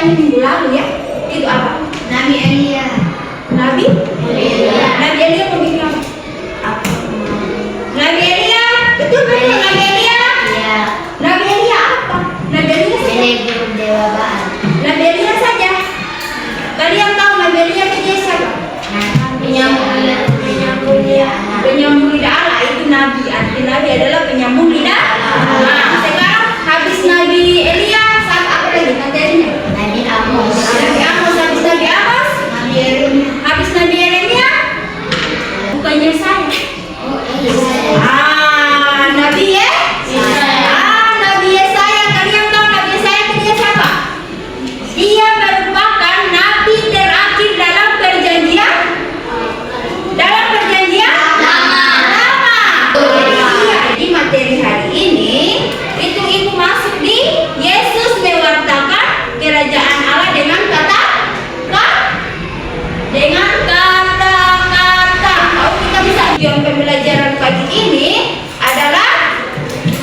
ceritanya minggu lalu ya. Itu apa? Nabi Elia. Nabi Elia pemimpin apa? Nabi Elia, betul betul Nabi Elia. Iya. Nabi Elia apa? Nabi Elia saja. Menegur dewa Baal. Nabi Elia saja. Kalian tahu Nabi Elia dia siapa? Penyambung lidah Allah. Penyambung lidah Allah itu Nabi. Arti Nabi adalah penyambung lidah. Nah, sekarang habis Nabi Elia, saat apa lagi materinya? Nabi Amos. Nabi Amos, habis Nabi Amos, Nabi Yeremia. habis Nabi Yeremia, bukannya saya. Oh, Yesaya. Nabi ya? Nabi Yesaya. Kalian tahu Nabi Yesaya itu dia siapa? Dia merupakan nabi terakhir dalam perjanjian lama. Jadi materi hari ini itu ibu masuk di Yesus mewartakan kerajaan Allah dengan kata-kata. Kalau kita bisa tujuan pembelajaran pagi ini adalah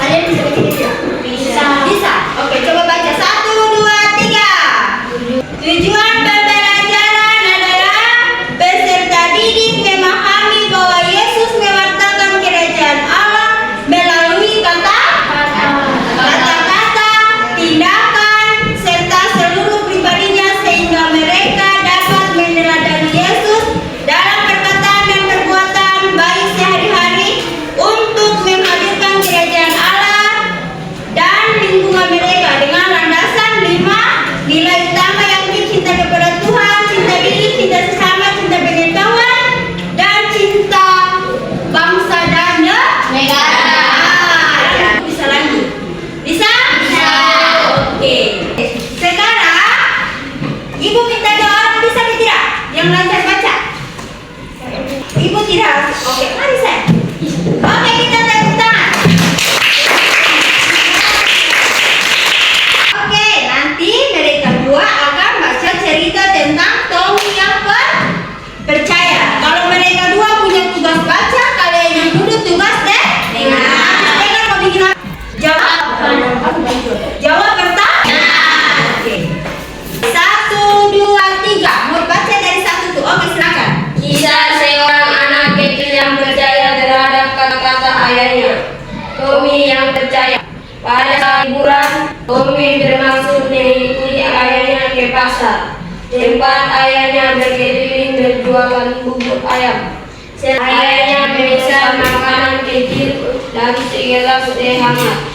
kalian bisa baca tidak? Bisa. Oke, coba baca 1, 2, 3. Tujuan pembelajaran adalah peserta didik memahami bahwa Yesus mewartakan kerajaan Allah melalui kata-kata, tindakan, serta seluruh pribadinya sehingga mereka dapat meneladani Yesus dalam perkataan dan perbuatan baik sehari-hari untuk menghadirkan kerajaan Allah dan lingkungan mereka dengan landasan 5 nilai utama yakni cinta kepada Tuhan, cinta diri, cinta sesama, cinta pengetahuan, dan cinta bangsa dan negara. Bisa lanjut? Bisa? Oke. Sekarang ibu minta doa orang bisa tidak? Yang lancar baca. Ibu tidak. Oke, mari saya. Oke, kita tepuk tangan. Oke, nanti mereka dua akan baca cerita tentang Tommy yang percaya. Kalau mereka dua punya tugas baca, kalian yang duduk tugas deh. Dengar mau bikin apa? Jawab pertanyaan. Oke. 1, 2, 3. Mau baca dari 1 tuh. Oke, silakan. Kisah seorang anak kecil yang percaya terhadap kata-kata ayahnya. Tommy yang percaya. Pada saat liburan, Tommy bermaksud mengikuti ayahnya ke pasar. Tempat ayahnya berkeliling berjualan bubur ayam. Ayahnya memesan makanan kecil dan segelas teh hangat.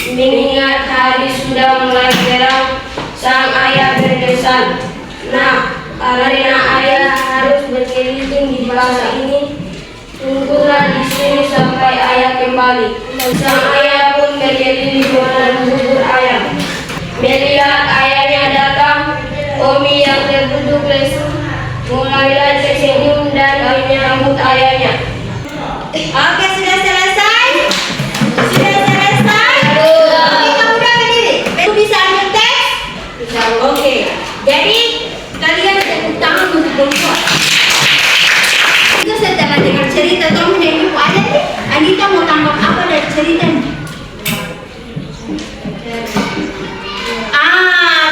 Mengingat hari sudah mulai terang, sang ayah berpesan, "Nah, karena ayah harus berkeliling di pasar ini, tunggulah di sini sampai ayah kembali." Sang ayah pun berkeliling jualan bubur ayam. Melihat ayahnya datang, Tommy yang terduduk lesu mulailah tersenyum dan menyambut ayahnya. Oke, sudah selesai? Sudah selesai? Oke, kamu udah berdiri? Kamu bisa ambil teks? Oke, jadi kalian tepuk tangan untuk bongkar. Itu setelah dengar cerita Tommy dan ibu ada nih, Anita mau tangkap apa dari ceritanya?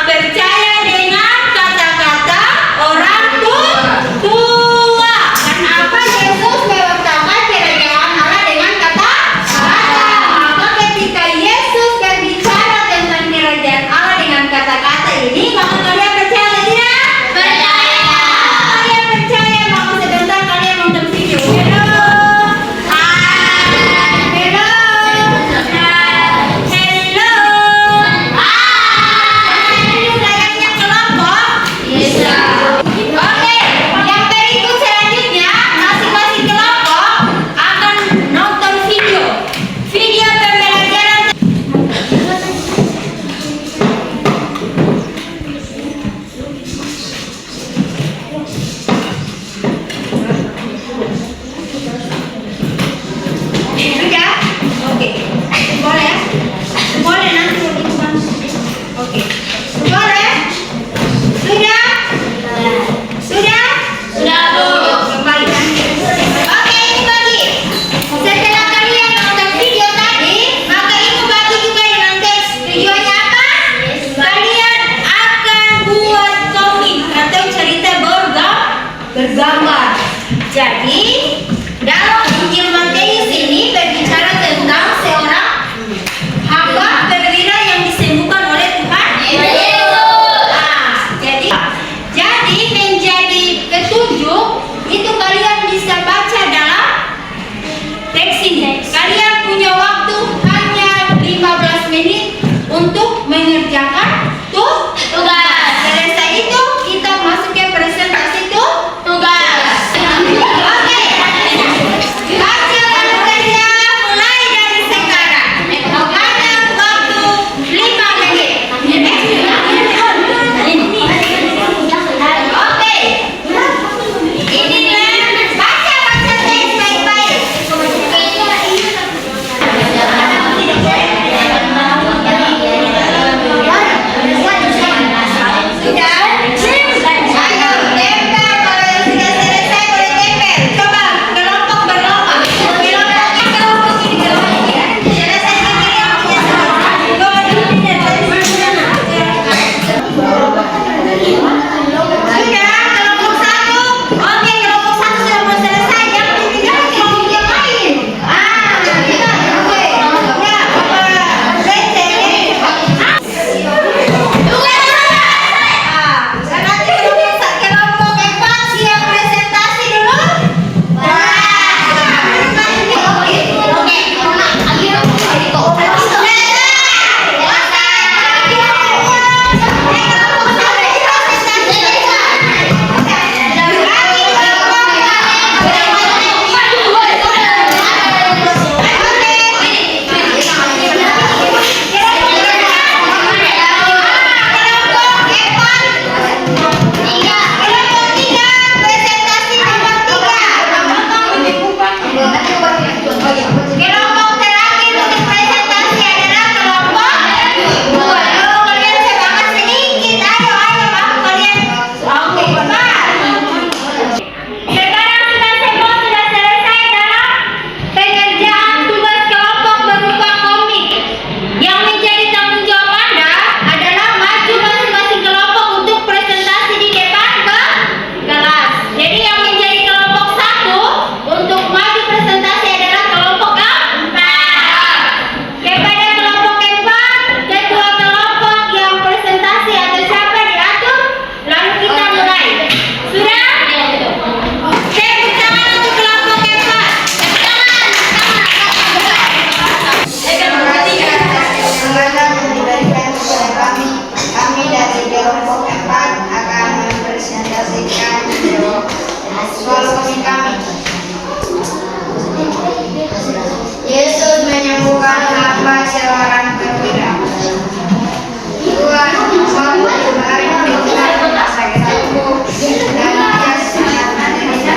Percaya dengan kata-kata orang tua. Kenapa Yesus mewartakan kerajaan Allah izin. Kalian punya waktu hanya 15 menit untuk mengerjakan tugas. Selesai itu kita masuk ke presentasi tugas. Oke. Acara kerja mulai dari sekarang. Hanya waktu 5 menit. Oke. Inilah baca teks baik-baik. Sudah? Ayo tempel, kalau yang sudah selesai boleh tempel. Coba kelompok berlomba. Kelompok ini. Selesai ini yang punya salah. Sudah, kelompok satu. Oke, kelompok satu sudah mau selesai. Jangan ditinggalkan kelompok yang lain. Oke. Ya, nanti kelompok empat siap presentasi dulu. Kelompok terakhir untuk presentasi adalah kelompok 2. Kalian semangat sedikit. Ayo, aku kalian. Oke, cepat. Sekarang kita semua sudah selesai dalam pengerjaan tugas kelompok berupa komik. Yang menjadi tanggung jawab Anda adalah maju masing-masing kelompok untuk presentasi di depan kelas. Jadi yang menjadi kelompok 1 untuk maju presentasi adalah kelompok 4. Kepada kelompok 4, ketua kelompok yang presentasi atau siapa diatur, lalu kita mulai. Sudah? Tepuk tangan untuk kelompok 4. Kami dari kelompok 4 akan mempresentasikan soal komik kami. Yesus menyembuhkan hamba seorang perwira. Tuhan waktu hari meninggal sakit tubuh dan dia sangat menderita.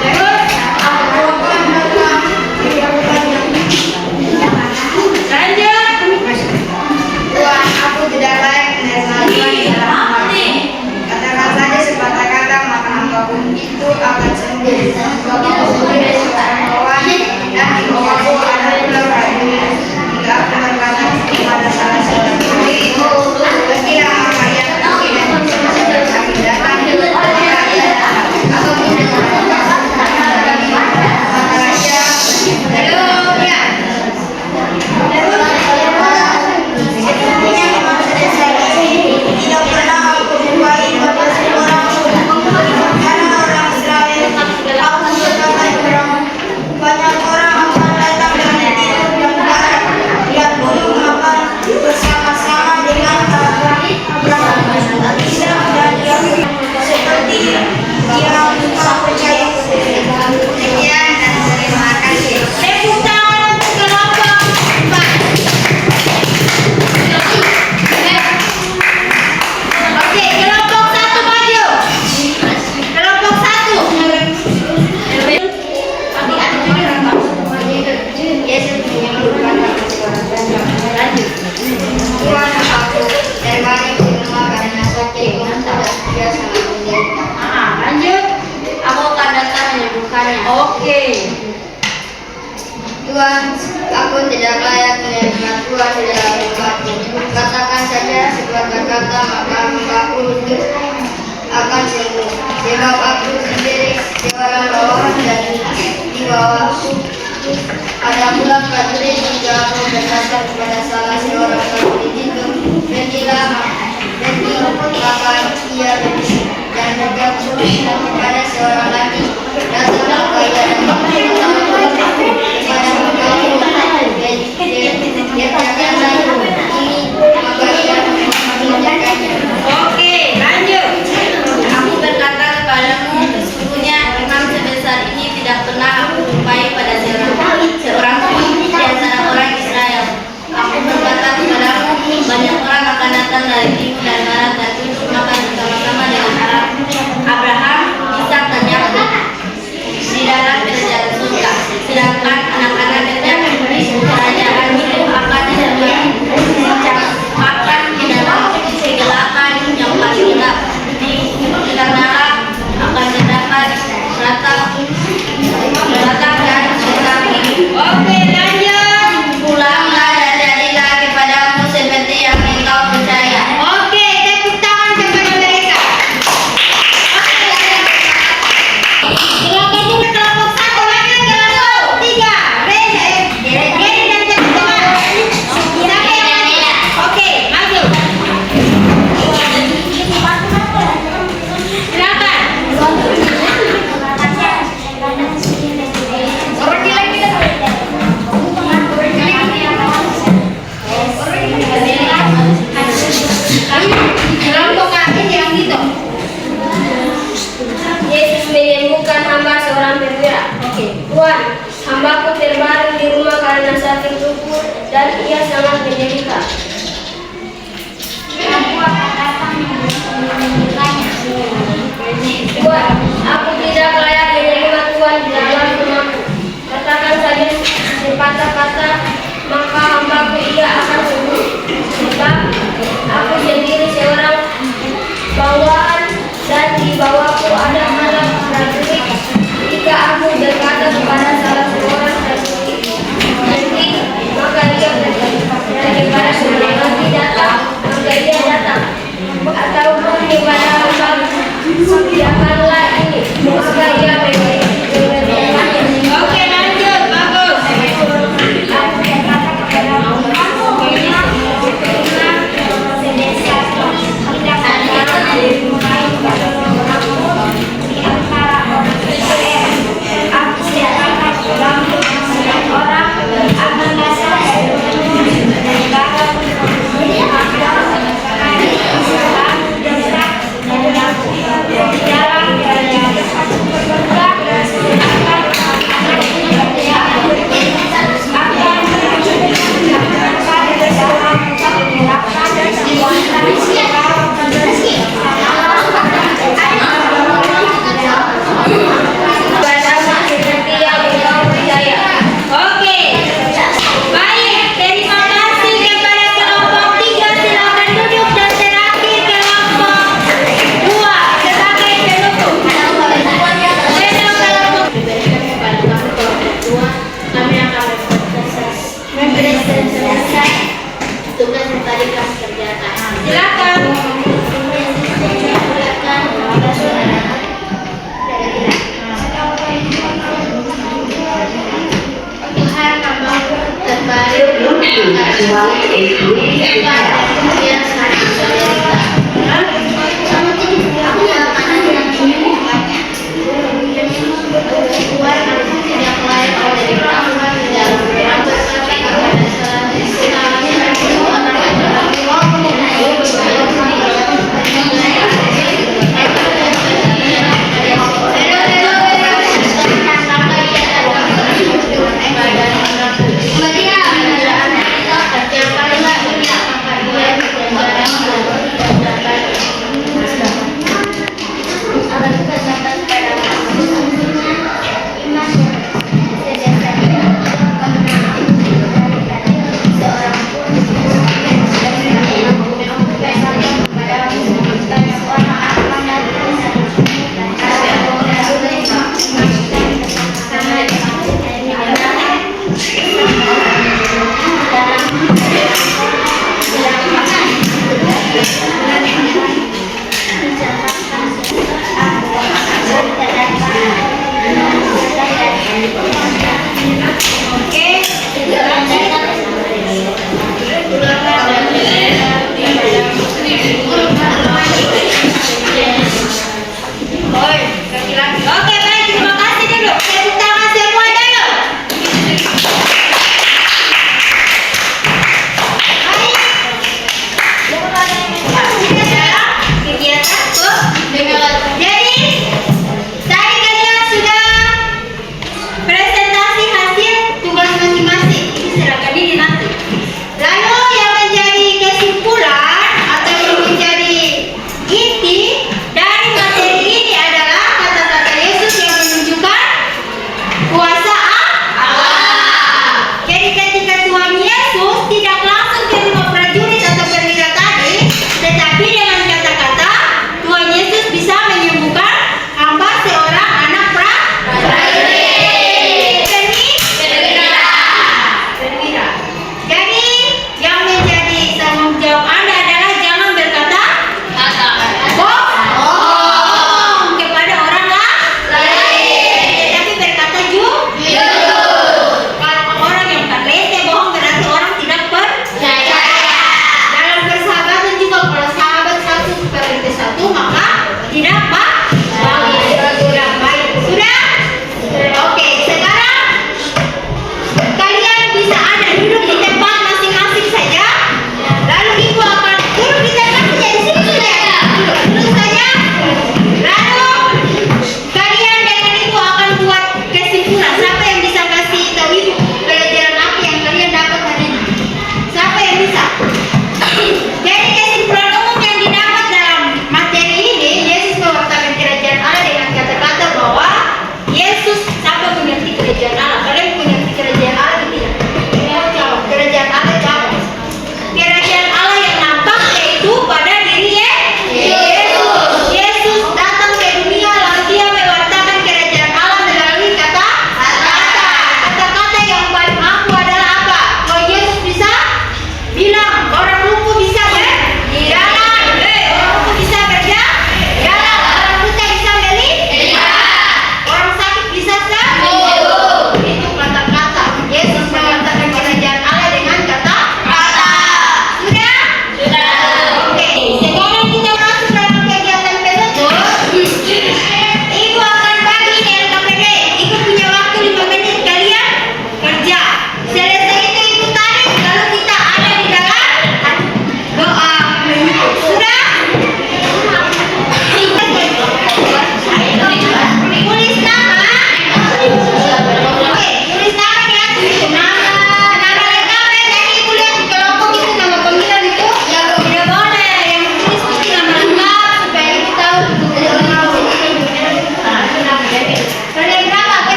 Terus aku akan datang di kehidupan yang Lanjut. Tuhan, aku tidak layak menerima Tuhan di dalam hamba. Katakan saja sepatah kata, maka hamba pun itu akan sembuh. Bapak memberi seorang kawan dan di bawahku ada pula prajurit. Hingga aku berkata kepada salah seorang murid, pergilah maka ia pergi dan kami datang maka ia datang. Aku tidak maka raja haleluya. Sepertinya memang selesai ini. Tidak pernah aku jumpai pada seorang karena orang Israel. Aku berkata kepada banyak orang akan datang dari timur dan barat. Lihat gunung akan bersama-sama dengan Abraham, Ishak dan Yakub seperti yang kau percaya. Sekian dan terima kasih. Tepuk tangan untuk kelompok 4. Oke, kelompok 1 maju. Kelompok 1. Yesus menyembuhkan hamba seorang perwira. Tuhan, aku terbanyak di rumah karena sakit dan dia sangat menderita. Lanjut. Aku akan datang menyembuhkannya. Oke. Tuhan, aku tidak layak menerima Tuhan di dalam rumahku. Katakan saja sepatah kata, maka hambaku itu akan sembuh. Sebab aku sendiri seorang bawahan dan di bawahku ada pula prajurit. Hingga aku berkata kepada salah seorang prajurit itu, pergilah maka ia pergi. Dan juga kepada seorang lagi, Datanglah kaya dan Oke, lanjut. Aku berkata kepadamu, sesungguhnya imam sebesar ini tidak pernah aku jumpai pada seorang pun di antara orang Israel. Aku berkata kepadamu, banyak orang akan datang dari timur dan barat dan duduk makan bersama-sama dengan Abraham, Ishak dan Yakub di dalam kerajaan surga. Sedangkan anak-anak di kerajaan itu akan dicampakkan di dalam kegelapan yang paling gelap. Di neraka akan terdapat ratap dan tetapi. Oke, lanjut. Pulanglah dan jadilah kepadamu seperti yang engkau percaya. Oke, tepuk tangan kepada mereka. Silakan juga kelompok 1, lanjut kelompok 3. Geri dan teman-teman. Siapa yang mana? Oke, maju. Silakan. Kelompok kami yang gitu. Yesus menyembuhkan hamba seorang perwira. Tuhan, hambaku terbaring di rumah karena sakit tubuh dan ia sangat menderita. Tuhan, aku tidak layak menerima Tuhan di dalam rumahku. Katakan saja sepatah kata, maka hambaku ia akan sembuh. Sebab aku sendiri seorang bawahan dan di bawahku ada anak prajurit. Jika aku berkata kepada salah seorang prajurit, nanti maka ia pergi. Dan kepada seorang lagi datang, maka ia datang. Ataupun kepada hambaku, sediakanlah ini, maka ia mengerjakannya. Oke, lanjut. Bagus. Aku berkata kepada hambaku, sebesar tidak ada dimulai pada aku di antara orang Israel. Aku siapkan kamu dan orang akan dasar negara dalam kerajaan surga Oke. Baik, terima kasih kepada kelompok 3. Silakan duduk dan terakhir kelompok 2 sebagai penutup. Kami akan mempresentasikan tugas yang tadi kami kerjakan. Silakan. Tuhan hambamu terbaring yang sangat menderita. Tuhan, aku tidak layak menerima Tuhan di dalam rumah. Berkata kepada salah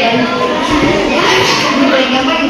Ini paling gampang.